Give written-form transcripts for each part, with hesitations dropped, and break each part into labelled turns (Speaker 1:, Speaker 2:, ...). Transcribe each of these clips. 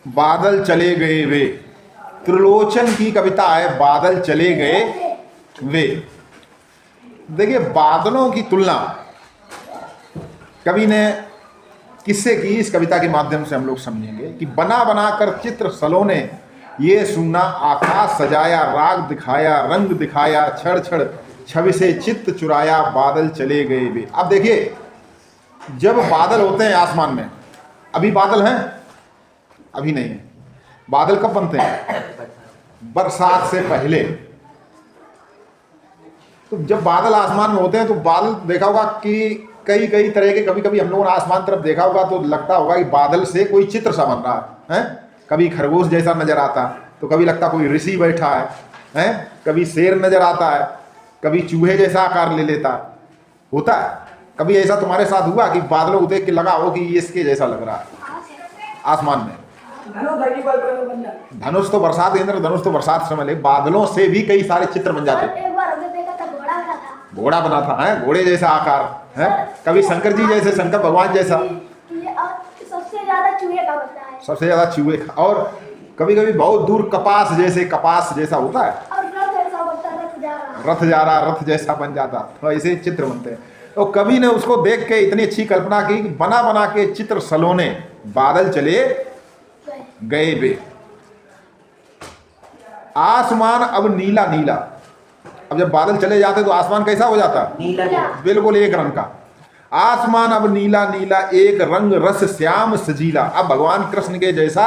Speaker 1: बादल चले गए वे। त्रिलोचन की कविता है बादल चले गए वे। देखिए बादलों की तुलना कवि ने किससे की, इस कविता के माध्यम से हम लोग समझेंगे कि बना बना कर चित्र सलोने, ये सुना आकाश सजाया, राग दिखाया, रंग दिखाया, छड़ छड़ छवि से चित्त चुराया, बादल चले गए वे। अब देखिए जब बादल होते हैं आसमान में, अभी बादल हैं? अभी नहीं है। बादल कब बनते हैं? बरसात से पहले। तो जब बादल आसमान में होते हैं तो बादल देखा होगा कि कई कई तरह के, कभी कभी हम लोगों ने आसमान तरफ देखा होगा तो लगता होगा कि बादल से कोई चित्र सा बन रहा है। कभी खरगोश जैसा नजर आता, तो कभी लगता कोई ऋषि बैठा है, कभी शेर नजर आता है, कभी चूहे जैसा आकार ले लेता होता है। कभी ऐसा तुम्हारे साथ हुआ कि बादलों को देख के लगा हो कि ये इसके जैसा लग रहा है आसमान में? धनुष तो बरसात, इंद्र धनुष तो बरसात समय ले, बादलों से भी कई सारे चित्र बन जाते।
Speaker 2: एक बार हमने देखा था
Speaker 1: घोड़ा बना था, है घोड़े जैसा आकार है, कभी शंकर जी जैसे, शंकर भगवान जैसा।
Speaker 2: सबसे ज्यादा चूहे का बनता है,
Speaker 1: सबसे ज्यादा चूहे का, और कभी कभी बहुत दूर कपास जैसे, कपास जैसा होता है,
Speaker 2: और रथ जैसा बनता है,
Speaker 1: रथ जा रहा रथ जैसा बन जाता। तो ऐसे चित्र बनते हैं। तो कवि ने उसको देख के इतनी अच्छी कल्पना की कि बना बना के चित्र सलोने, बादल चले गए वे। आसमान अब नीला नीला। अब जब बादल चले जाते तो आसमान कैसा हो जाता?
Speaker 3: नीला।
Speaker 1: बिल्कुल एक रंग का। आसमान अब नीला नीला, एक रंग रस श्याम सजीला। अब भगवान कृष्ण के जैसा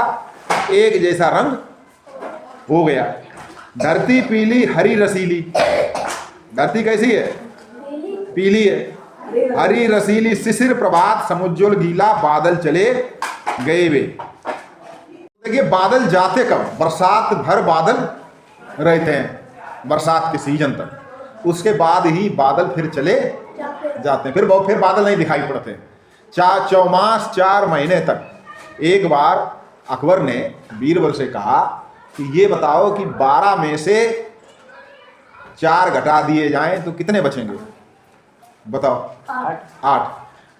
Speaker 1: एक जैसा रंग हो गया। धरती पीली हरी रसीली। धरती कैसी है? पीली है, हरी रसीली। शिशिर प्रभात समुज्ज्वल गीला, बादल चले गए वे। देखिए बादल जाते कब? बरसात भर बादल रहते हैं, बरसात के सीजन तक। उसके बाद ही बादल फिर चले जाते हैं, फिर बादल नहीं दिखाई पड़ते। चौमास 4 महीने तक। एक बार अकबर ने बीरबल से कहा कि ये बताओ कि 12 में से 4 घटा दिए जाएं तो कितने बचेंगे? बताओ। 8।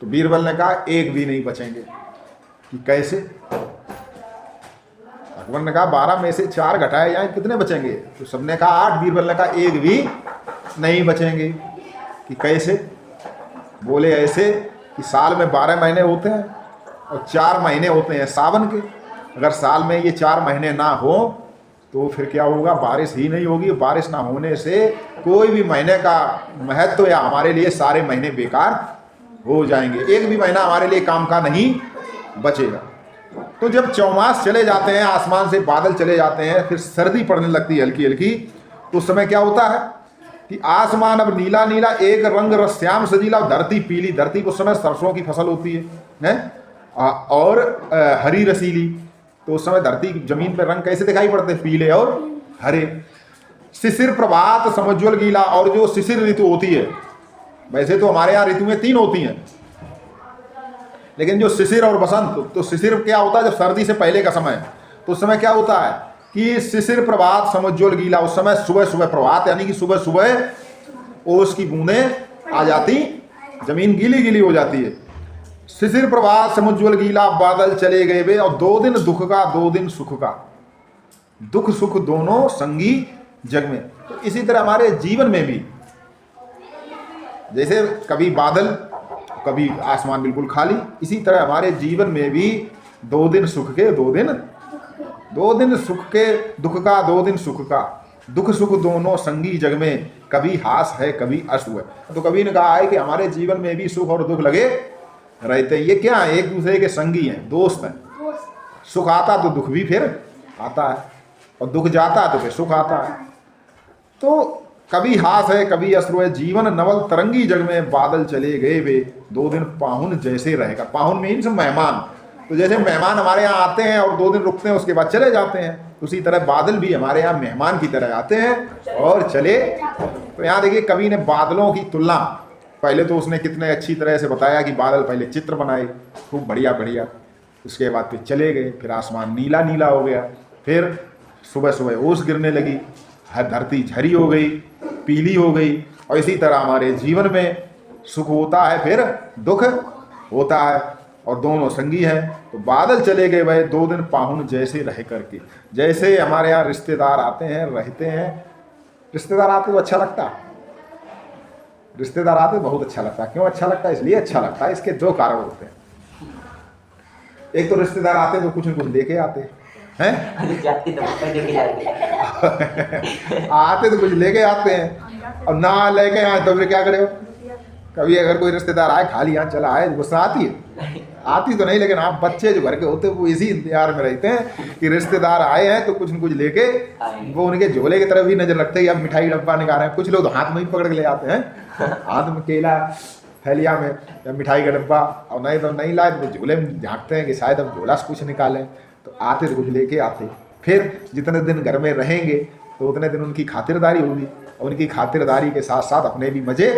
Speaker 1: तो बीरबल ने कहा एक भी नहीं बचेंगे। कि कैसे? अकबर ने कहा 12 में से 4 घटाए जाएं कितने बचेंगे? तो सबने कहा 8। बीरबल ने कहा एक भी नहीं बचेंगे। कि कैसे? बोले ऐसे कि साल में 12 महीने होते हैं और 4 महीने होते हैं सावन के। अगर साल में ये 4 महीने ना हो तो फिर क्या होगा? बारिश ही नहीं होगी। बारिश ना होने से कोई भी महीने का महत्व या हमारे लिए सारे महीने बेकार हो जाएंगे। एक भी महीना हमारे लिए काम का नहीं बचेगा। तो जब चौमास चले जाते हैं, आसमान से बादल चले जाते हैं, फिर सर्दी पड़ने लगती है हल्की हल्की, तो उस समय क्या होता है कि आसमान अब नीला नीला, एक रंग रस श्याम सजीला। धरती पीली, धरती उस समय सरसों की फसल होती है और हरी रसीली। तो उस समय धरती जमीन पर रंग कैसे दिखाई पड़ते हैं? पीले और हरे। शिशिर प्रभात समुज्ज्वल गीला। और जो शिशिर ऋतु होती है, वैसे तो हमारे यहाँ ऋतुएं 3 होती हैं, लेकिन जो शिशिर और बसंत, तो शिशिर क्या होता है? जब सर्दी से पहले का समय, तो उस समय क्या होता है कि शिशिर प्रभात समुज्ज्वल गीला। उस समय सुबह सुबह प्रभात, यानी कि सुबह सुबह ओस की बूंदें आ जाती, जमीन गीली गीली हो जाती है। शिशिर प्रभात समुज्ज्वल गीला, बादल चले गए वे। और 2 दिन दुख का 2 दिन सुख का, दुख सुख दोनों संगी जग में। तो इसी तरह हमारे जीवन में भी, जैसे कभी बादल कभी आसमान बिल्कुल खाली, इसी तरह हमारे जीवन में भी 2 दिन सुख के 2 दिन सुख के, दुख का 2 दिन सुख का, दुख सुख दोनों संगी जग में। कभी हास है कभी अश्रु है। तो कभी ने कहा है कि हमारे जीवन में भी सुख और दुख लगे रहते हैं। ये क्या है? एक दूसरे के संगी हैं, दोस्त हैं। सुख आता तो दुख भी फिर आता है, और दुख जाता है तो फिर सुख आता है। तो कभी हास है कभी अश्रु है, जीवन नवल तरंगी जग में, बादल चले गए वे। 2 दिन पाहुन जैसे रहेगा। पाहुन मीन्स मेहमान। तो जैसे मेहमान हमारे यहाँ आते हैं और 2 दिन रुकते हैं, उसके बाद चले जाते हैं, उसी तरह बादल भी हमारे यहाँ मेहमान की तरह आते हैं और चले। तो यहाँ देखिए कवि ने बादलों की तुलना, पहले तो उसने कितने अच्छी तरह से बताया कि बादल पहले चित्र बनाए खूब बढ़िया बढ़िया, उसके बाद फिर चले गए, फिर आसमान नीला नीला हो गया, फिर सुबह सुबह ओस गिरने लगी, धरती झरी हो गई, पीली हो गई। और इसी तरह हमारे जीवन में सुख होता है, फिर दुख होता है, और दोनों संगी हैं। तो बादल चले गए वह 2 दिन पाहुन जैसे रह करके। जैसे हमारे यहाँ रिश्तेदार आते हैं, रहते हैं, रिश्तेदार आते तो अच्छा लगता, रिश्तेदार आते बहुत अच्छा लगता। क्यों अच्छा लगता है? इसलिए अच्छा लगता है, इसके 2 कारण होते हैं। एक तो रिश्तेदार आते तो कुछ न कुछ लेके आते हैं
Speaker 3: जाते तो लेके जाएंगे
Speaker 1: आते तो कुछ लेके आते हैं, और ना लेके आए तो फिर क्या करे हो? कभी अगर कोई रिश्तेदार आए खाली यहाँ चला आए, गुस्सा आती है? आती तो नहीं, लेकिन आप बच्चे जो घर के होते हैं वो इसी इंतजार में रहते हैं कि रिश्तेदार आए हैं तो कुछ न कुछ लेके, वो उनके झोले की तरफ ही नजर रखते हैं, अब मिठाई डब्बा निकाल रहे हैं। कुछ लोग तो हाथ में ही पकड़ के ले आते हैं, हाथ में केला थैलिया में या मिठाई का डब्बा, और नहीं तो नहीं लाए तो झोले में झाँकते हैं कि शायद अब झोला से कुछ निकालें। तो आते तो कुछ लेके आते। फिर जितने दिन घर में रहेंगे तो उतने दिन उनकी खातिरदारी होगी, और उनकी खातिरदारी के साथ साथ अपने भी मज़े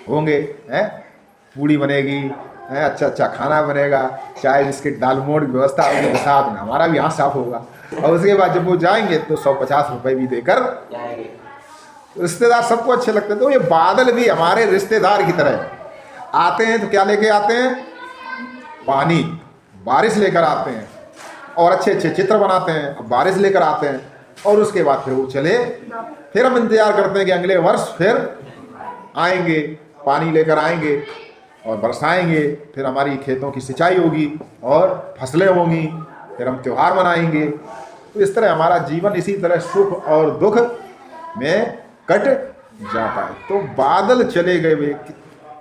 Speaker 1: होंगे। हैं, पूड़ी बनेगी, हैं, अच्छा अच्छा खाना बनेगा, चाय बिस्किट दाल मोड़ की व्यवस्था होगी, साथ में हमारा भी हाथ साफ होगा। और उसके बाद जब वो जाएंगे तो 150 रुपये भी देकर
Speaker 3: जाएंगे।
Speaker 1: रिश्तेदार सबको अच्छे लगते हैं। तो ये बादल भी हमारे रिश्तेदार की तरह आते हैं। तो क्या लेके आते हैं? पानी, बारिश लेकर आते हैं, और अच्छे अच्छे चित्र बनाते हैं। अब बारिश लेकर आते हैं और उसके बाद फिर वो चले, फिर हम इंतजार करते हैं कि अगले वर्ष फिर आएंगे, पानी लेकर आएंगे और बरसाएंगे, फिर हमारी खेतों की सिंचाई होगी और फसलें होंगी, फिर हम त्यौहार मनाएंगे। तो इस तरह हमारा जीवन इसी तरह सुख और दुख में कट जाता है। तो बादल चले गए वे